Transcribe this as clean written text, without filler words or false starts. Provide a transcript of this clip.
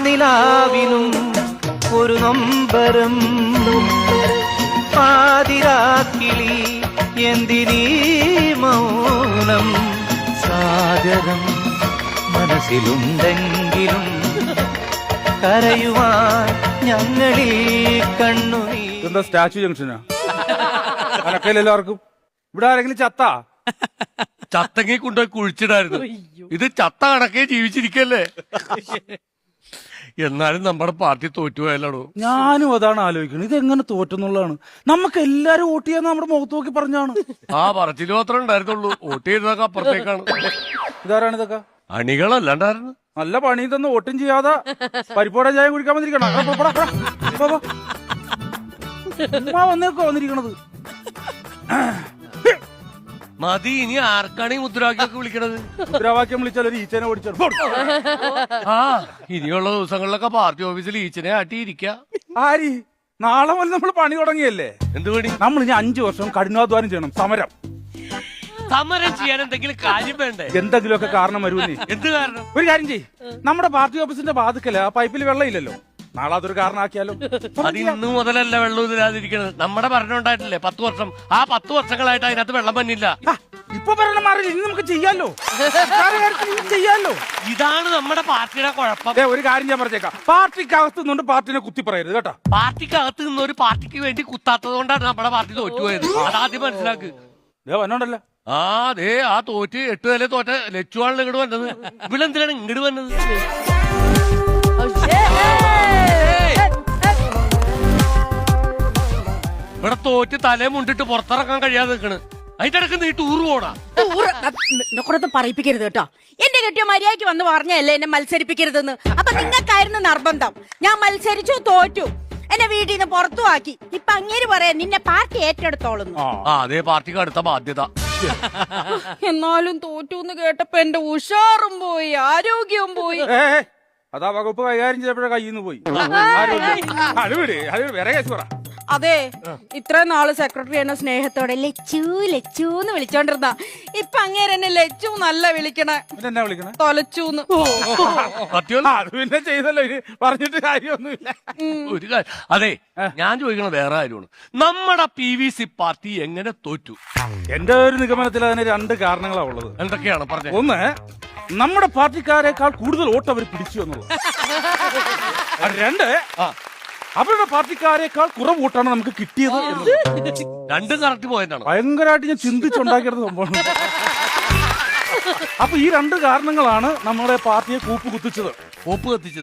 പാൽനിലാവിനും ഒരു നൊമ്പരം പാതിരാക്കിളി എന്തിനീ മൗനം സാഗരം മനസ്സിലുണ്ടെങ്കിലും കരയുവാൻ ഞങ്ങളിൽ കണ്ണുനീർ. എന്താ സ്റ്റാച്യു ജംഗ്ഷനാ? എല്ലാവർക്കും ഇവിടെ ആരെങ്കിലും ചത്താ? ചത്തങ്ങി കൊണ്ടുപോയി കുഴിച്ചിടായിരുന്നു. ഇത് ചത്ത കണക്കേ ജീവിച്ചിരിക്കല്ലേ. എന്നാലും നമ്മുടെ പാർട്ടി തോറ്റുപോയല്ലോ. ഞാനും അതാണ് ആലോചിക്കുന്നത്, ഇത് എങ്ങനെ തോറ്റെന്നുള്ളതാണ്. നമുക്ക് എല്ലാരും വോട്ട് ചെയ്യാൻ നമ്മുടെ മുഖത്ത് നോക്കി പറഞ്ഞാണ്. ആ പറച്ചില് മാത്രമേ ഉണ്ടായിരുന്നുള്ളൂ. വോട്ട് ചെയ്തതൊക്കെ അപ്പുറത്തേക്കാണ്. ഇതാരാണ് ഇതൊക്കെ? അണികളല്ലാണ്ടായിരുന്നു. നല്ല പണി തന്നെ വോട്ടും ചെയ്യാതെ പരിപ്പോടെ ചായ കുടിക്കാൻ വന്നിരിക്കണം. വന്നിരിക്കണത് മതി. ഇനി ആർക്കാണ് ഈ മുദ്രാവാക്യമൊക്കെ വിളിക്കണത്? മുദ്രാവാക്യം വിളിച്ചാൽ ഒരു ഈച്ചനെ ഓടിച്ചു. ആ ഇനിയുള്ള ദിവസങ്ങളിലൊക്കെ പാർട്ടി ഓഫീസിൽ ഈച്ചനെ ആട്ടിയിരിക്ക. ആരി നാളെ മുതൽ നമ്മൾ പണി തുടങ്ങിയല്ലേ? എന്ത് പണി? നമ്മൾ ഇനി 5 വർഷം കഠിനാധ്വാനം ചെയ്യണം. സമരം ചെയ്യാൻ എന്തെങ്കിലും കാര്യം വേണ്ടേ? എന്തെങ്കിലുമൊക്കെ കാരണം വരുമെന്നേ. എന്ത് കാരണം? ഒരു കാര്യം ചെയ്യ്, നമ്മുടെ പാർട്ടി ഓഫീസിന്റെ വാതിക്കല് ആ പൈപ്പിൽ വെള്ളം ഇല്ലല്ലോ, നാളെ അതൊരു കാരണമാക്കിയാലോ? അത് ഇന്നു മുതലല്ല വെള്ളം ഇതിലാതിരിക്കണത്. നമ്മുടെ ഭരണം ഉണ്ടായിട്ടില്ലേ 10 വർഷം. ആ 10 വർഷങ്ങളായിട്ട് അതിനകത്ത് വെള്ളം വന്നില്ല. ഇപ്പൊ ഭരണം മാറില്ല, ഇനി നമുക്ക് ചെയ്യാലോ. ഇതാണ് നമ്മുടെ പാർട്ടിയുടെ കുഴപ്പം. ഒരു കാര്യം ഞാൻ പറഞ്ഞേക്കാം, പാർട്ടിക്കകത്ത് നിന്നുകൊണ്ട് പാർട്ടിനെ കുത്തി പറയരുത് കേട്ടോ. പാർട്ടിക്കകത്ത് നിന്ന് ഒരു പാർട്ടിക്ക് വേണ്ടി കുത്താത്തത് കൊണ്ടാണ് നമ്മുടെ പാർട്ടി തോറ്റുപോയത്. അതാദ്യം മനസ്സിലാക്ക്. വന്നോണ്ടല്ലോ. ആ തോറ്റ് 8 നില തോറ്റ ലച്ചുവാണല്ലോ ഇങ്ങോട്ട് വന്നത്. ഇവിടെന്തിനാണ് ഇങ്ങോട്ട് വന്നത്? ഇവിടെ തോറ്റ് തലേ മുണ്ടിട്ട് പുറത്തിറക്കാൻ കഴിയാതെ നിൽക്കണ്. അതിന്റെ ഇടയ്ക്ക് നീ ടൂർ പോടാ. ടൂറ് പറയിപ്പിക്കരുത് കേട്ടോ. എന്റെ കെട്ടിയ മര്യാദയ്ക്ക് വന്ന് പറഞ്ഞല്ലേ എന്നെ മത്സരിപ്പിക്കരുതെന്ന്. അപ്പൊ നിങ്ങൾക്കായിരുന്നു നിർബന്ധം. ഞാൻ മത്സരിച്ചു, തോറ്റു, എന്നെ വീട്ടിൽ നിന്ന് പുറത്തു ആക്കി. ഇപ്പൊ അങ്ങേര് പറയാ നിന്നെ പാർട്ടി ഏറ്റെടുത്തോളുന്നു. അതേ പാർട്ടിക്ക് അടുത്ത ബാധ്യത. എന്നാലും തോറ്റു എന്ന് കേട്ടപ്പോ എന്റെ ഉഷാറും പോയി, ആരോഗ്യവും പോയി. അതാ വകുപ്പ് കൈകാര്യം ചെയ്തപ്പോഴേ കയ്യിൽ നിന്ന് പോയി. വേറെ കേസ് പറ. അതെ, ഇത്രയും നാള് സെക്രട്ടറി എന്നെ സ്നേഹത്തോടെ ലച്ചു ലച്ചൂന്ന് വിളിച്ചോണ്ടിരുന്ന. ഇപ്പൊ അങ്ങേര് എന്നെ ലച്ചു നല്ല വിളിക്കണേ. തൊലച്ചൂന്ന്. പിന്നെ ചെയ്തല്ലോ, പറഞ്ഞിട്ട് കാര്യമൊന്നുമില്ല. ഒരു കാര്യം, അതെ ഞാൻ ചോദിക്കണത് വേറെ കാര്യമാണ്. നമ്മുടെ PVC പാർട്ടി എങ്ങനെ തോറ്റു? എന്റെ ഒരു നിഗമനത്തിൽ അതിന് 2 കാരണങ്ങളാണ് ഉള്ളത്. എന്തൊക്കെയാണ് പറഞ്ഞത്? ഒന്ന്, നമ്മുടെ പാർട്ടിക്കാരെക്കാൾ കൂടുതൽ വോട്ട് അവർ പിടിച്ചു എന്നുള്ളത്. 2, അവരുടെ പാർട്ടിക്കാരെക്കാൾ കുറവ് വോട്ടാണ് നമുക്ക് കിട്ടിയത്. 2 കറക്റ്റ് പോയിട്ടാണ്. ഭയങ്കരമായിട്ട് ഞാൻ ചിന്തിച്ചുണ്ടാക്കിയത് സംഭവം. അപ്പൊ ഈ 2 കാരണങ്ങളാണ് നമ്മുടെ പാർട്ടിയെ കൂപ്പ് കുത്തിച്ചത്. കോപ്പ് കത്തിച്ചത്.